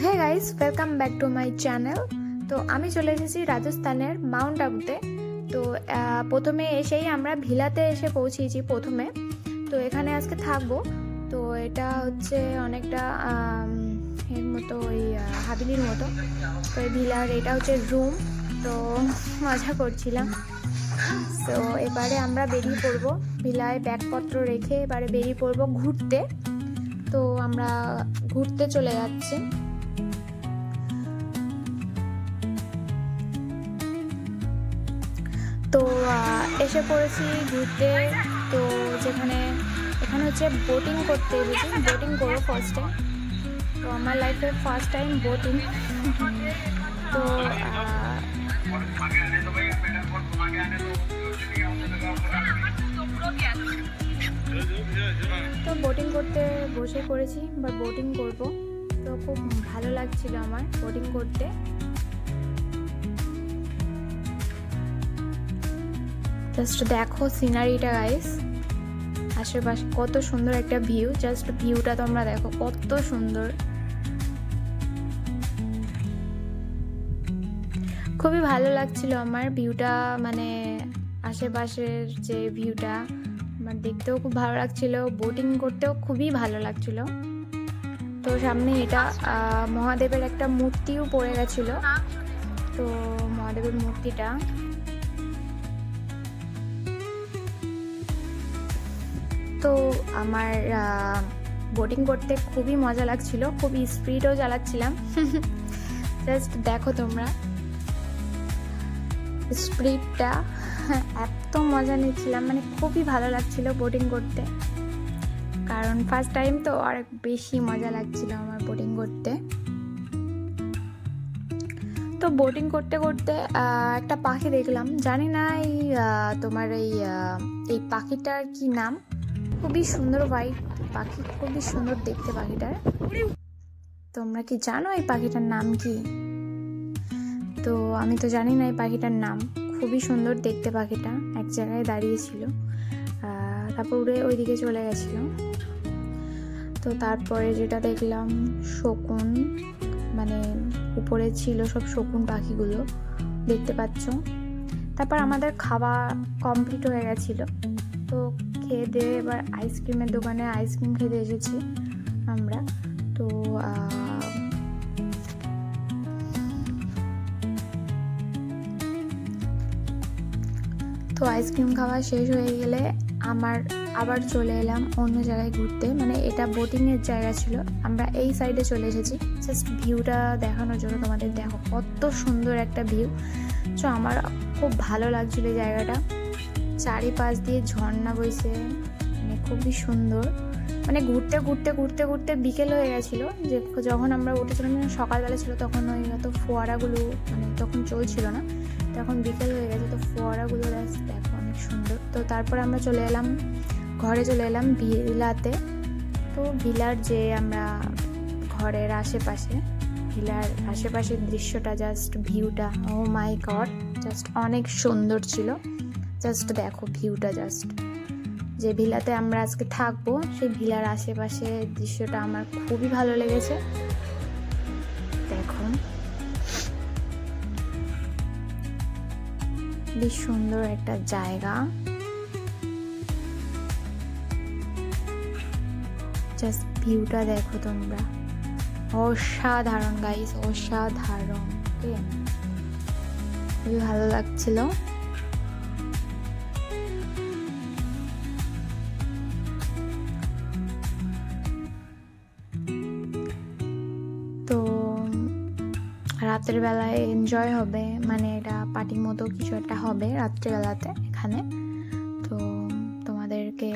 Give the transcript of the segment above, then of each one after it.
Hey guys, welcome back to my channel. তো আমি চলে এসেছি রাজস্থানের মাউন্ট আবুতে। তো প্রথমে এসেই আমরা ভিলাতে এসে পৌঁছেছি প্রথমে। তো এখানে আজকে থাকবো। তো এটা হচ্ছে অনেকটা এর মতো ওই হাবিলির মতো। তো এই ভিলার এটা হচ্ছে রুম। তো মজা করছিলাম। তো এবারে আমরা বেরিয়ে পড়বো ভিলায় ব্যাগপত্র রেখে এবারে বেরিয়ে পড়বো ঘুরতে। তো আমরা ঘুরতে চলে যাচ্ছি। তো এসে পড়েছি ঘুরতে। তো এখানে হচ্ছে বোটিং করতে এসেছি, বোটিং করবো ফার্স্টে। তো আমার লাইফে ফার্স্ট টাইম বোটিং। তো তো বোটিং করতে বসে পড়েছি বা বোটিং করব। তো খুব ভালো লাগছিল আমার বোটিং করতে। জাস্ট দেখো সিনারিটা গাইস, আশেপাশে কত সুন্দর একটা ভিউ। জাস্ট ভিউটা তোমরা দেখো কত সুন্দর, খুবই ভালো লাগছিল আমার ভিউটা। মানে আশেপাশের যে ভিউটা আমার দেখতেও খুব ভালো লাগছিল, বোটিং করতেও খুবই ভালো লাগছিল। তো সামনে এটা মহাদেবের একটা মূর্তিও পড়ে গেছিল। তো মহাদেবের মূর্তিটা তো আমার বোটিং করতে খুবই মজা লাগছিল, খুবই স্পিডও চালাচ্ছিলাম। জাস্ট দেখো তোমরা স্পিডটা, এত মজা নিচ্ছিলাম, মানে খুবই ভালো লাগছিল বোটিং করতে। কারণ ফার্স্ট টাইম তো অনেক বেশি মজা লাগছিল আমার বোটিং করতে। তো বোটিং করতে করতে একটা পাখি দেখলাম, জানি না তোমার এই পাখিটার কি নাম। খুবই সুন্দর হোয়াইট পাখি, খুবই সুন্দর দেখতে পাখিটার। তোমরা কি জানো এই পাখিটার নাম কি? তো আমি তো জানি না এই পাখিটার নাম। খুবই সুন্দর দেখতে পাখিটা, এক জায়গায় দাঁড়িয়েছিল, তারপর উড়ে ওইদিকে চলে গেছিল। তো তারপরে যেটা দেখলাম শকুন, মানে উপরে ছিল সব শকুন পাখিগুলো, দেখতে পাচ্ছ। তারপর আমাদের খাওয়া কমপ্লিট হয়ে গেছিল। তো খেয়ে দিয়ে এবার আইসক্রিমের দোকানে আইসক্রিম খেতে এসেছি আমরা। তো আইসক্রিম খাওয়া শেষ হয়ে গেলে আবার চলে এলাম অন্য জায়গায় ঘুরতে। মানে এটা বোটিংয়ের জায়গা ছিল, আমরা এই সাইডে চলে এসেছি জাস্ট ভিউটা দেখানোর জন্য তোমাদের। দেখো কত সুন্দর একটা ভিউ। তো আমার খুব ভালো লাগছিল এই জায়গাটা, চারিপাশ দিয়ে ঝর্ণা বইছে, মানে খুবই সুন্দর। মানে ঘুরতে ঘুরতে ঘুরতে ঘুরতে বিকেল হয়ে গেছিলো। যে যখন আমরা উঠেছিলাম সকালবেলা ছিল, তখন ওই হয়তো ফোয়ারাগুলো মানে তখন চলছিল না, তখন বিকেল হয়ে গেছে। তো ফোয়ারাগুলো দেখো অনেক সুন্দর। তো তারপর আমরা ঘরে চলে এলাম ভিলাতে। তো ভিলার যে আমরা ঘরের ভিলার আশেপাশের দৃশ্যটা, জাস্ট ভিউটা, ও মাই গড, জাস্ট অনেক সুন্দর ছিল। জাস্ট দেখো ভিউটা, জাস্ট যে ভিলাতে আমরা আজকে থাকবো সেই ভিলার আশেপাশে দৃশ্যটা আমার খুবই ভালো লেগেছে। দেখো বেশ সুন্দর একটা জায়গা, জাস্ট ভিউটা দেখো তোমরা, অসাধারণ গাইস, অসাধারণ। খুবই ভালো লাগছিল। তো রাতের বেলায় এনজয় হবে, মানে এটা পার্টির মতো কিছু একটা হবে রাত্রিবেলাতে এখানে। তো তোমাদেরকে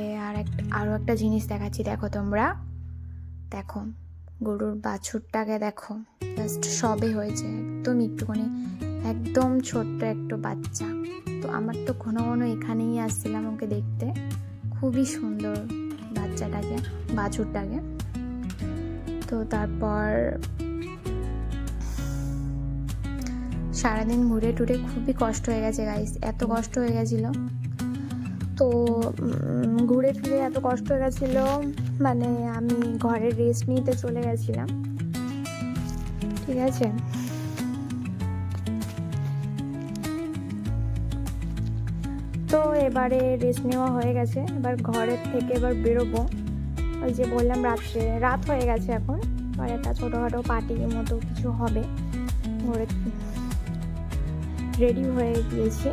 আরও একটা জিনিস দেখাচ্ছি, দেখো তোমরা, দেখো গরুর বাছুরটাকে দেখো, জাস্ট সবে হয়েছে, একদম একটুখানি, একদম ছোট্ট একটু বাচ্চা। তো আমার তো ঘন ঘন এখানেই আসছিলাম ওকে দেখতে, খুবই সুন্দর বাছুরটাকে। তো তারপর সারাদিন ঘুরে টুরে খুবই কষ্ট হয়ে গেছে গাইস, এত কষ্ট হয়ে গেছিল। তো ঘুরে ফিরে এত কষ্ট হয়ে গেছিলো, মানে আমি ঘরে রেস্ট নিতে চলে গেছিলাম। ঠিক আছে। তো এবারে রেস্ট নেওয়া হয়ে গেছে, এবার ঘরের থেকে এবার বেরোবো। ওই যে বললাম রাত হয়ে গেছে এখন, আর একটা ছোটোখাটো পার্টির মতো কিছু হবে, ঘরে রেডি হয়ে গিয়েছি।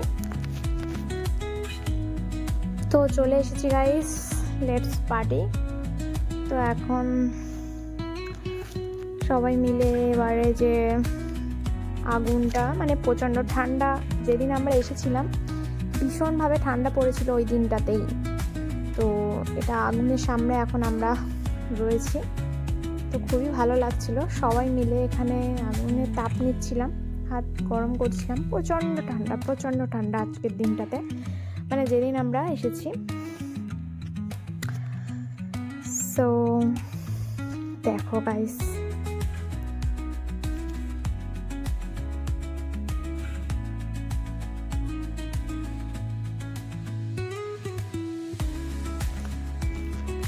তো চলে এসেছি গাইস, লেটস পার্টি। তো এখন সবাই মিলে এবারে যে আগুনটা, মানে প্রচণ্ড ঠান্ডা, যেদিন আমরা এসেছিলাম ভীষণভাবে ঠান্ডা পড়েছিল ওই দিনটাতেই। তো এটা আগুনের সামনে এখন আমরা রয়েছি, তো খুবই ভালো লাগছিল। সবাই মিলে এখানে আগুনের তাপ নিচ্ছিলাম, হাত গরম করছিলাম। প্রচণ্ড ঠান্ডা আজকের দিনটাতে, মানে যেদিন আমরা এসেছি। সো দেখো গাইস,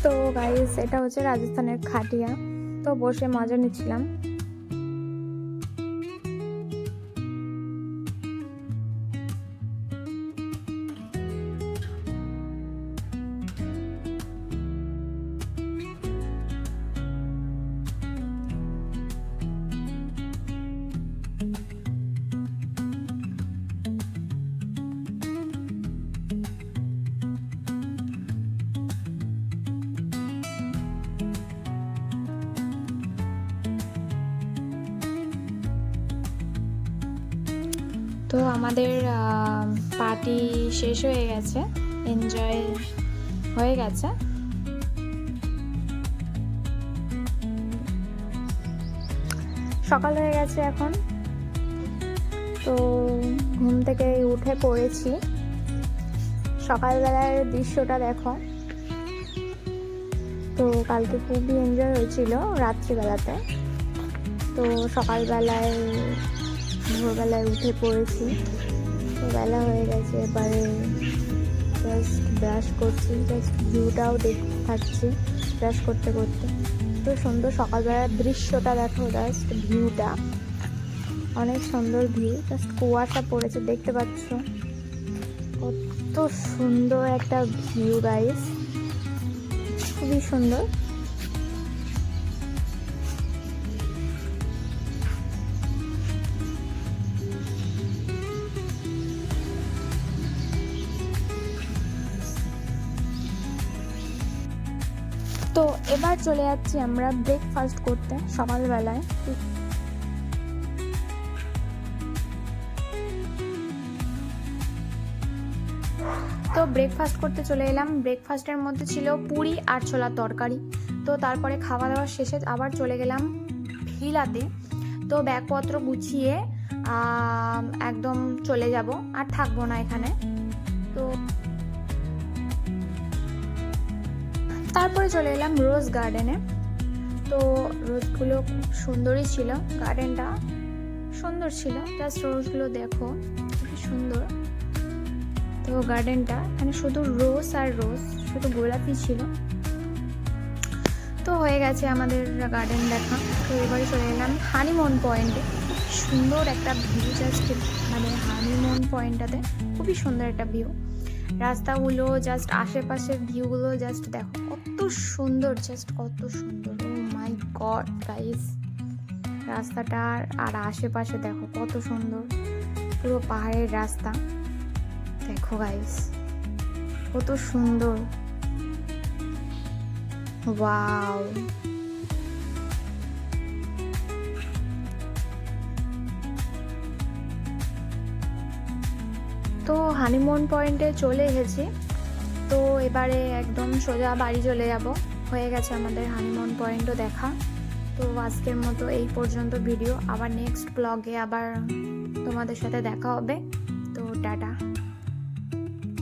তো গাইস এটা হচ্ছে রাজস্থানের খাটিয়া। তো বসে মজা নিচ্ছিলাম। তো আমাদের পার্টি শেষ হয়ে গেছে, এনজয় হয়ে গেছে। সকাল হয়ে গেছে এখন, তো ঘুম থেকে উঠে পড়েছি। সকালবেলার দৃশ্যটা দেখো। তো কালকে খুবই এনজয় হয়েছিল রাত্রিবেলাতে। তো সকালবেলায় ভোরবেলায় উঠে পড়েছি, তো বেলা হয়ে গেছে। এবারে জাস্ট ব্রাশ করছি, জাস্ট ভিউটাও দেখতে থাকছি ব্রাশ করতে করতে। তো সুন্দর সকালবেলার দৃশ্যটা দেখো, জাস্ট ভিউটা অনেক সুন্দর ভিউ। জাস্ট কুয়াশা পড়েছে, দেখতে পাচ্ছ কত সুন্দর একটা ভিউ গাইস, খুবই সুন্দর। তো এবার চলে যাচ্ছি আমরা ব্রেকফাস্ট করতে সকালবেলায়। তো ব্রেকফাস্ট করতে চলে এলাম। ব্রেকফাস্টের মধ্যে ছিল পুরি আর ছোলার তরকারি। তো তারপরে খাওয়া দাওয়া শেষে আবার চলে গেলাম ভিলাতে। তো ব্যাগপত্র গুছিয়ে একদম চলে যাব, আর থাকবো না এখানে। তো তারপরে চলে এলাম রোজ গার্ডেনে। তো রোজগুলো খুব সুন্দরই ছিল, গার্ডেনটা সুন্দর ছিল। জাস্ট রোজগুলো দেখো খুবই সুন্দর। তো গার্ডেনটা এখানে শুধু রোজ আর রোজ, শুধু গোলাপি ছিল। তো হয়ে গেছে আমাদের গার্ডেন দেখা। তো এবারে চলে এলাম হানিমুন পয়েন্টে। সুন্দর একটা ভিউ, জাস্ট মানে হানিমুন পয়েন্টটাতে খুবই সুন্দর একটা ভিউ। রাস্তাগুলো জাস্ট আশেপাশের ভিউগুলো জাস্ট দেখো কত সুন্দর, জাস্ট কত সুন্দর। ও মাই গড গাইস, রাস্তাটা আর আশেপাশে দেখো কত সুন্দর, পুরো পাহাড়ের রাস্তা। দেখো গাইস কত সুন্দর, ওয়াও। তো হানিমুন পয়েন্টে চলে এসেছি। তো এবারে একদম সোজা বাড়ি চলে যাব। হয়ে গেছে আমাদের হানিমুন পয়েন্টও দেখা। তো আজকের মতো এই পর্যন্ত ভিডিও। আবার নেক্সট ব্লগে আবার তোমাদের সাথে দেখা হবে। তো টাটা।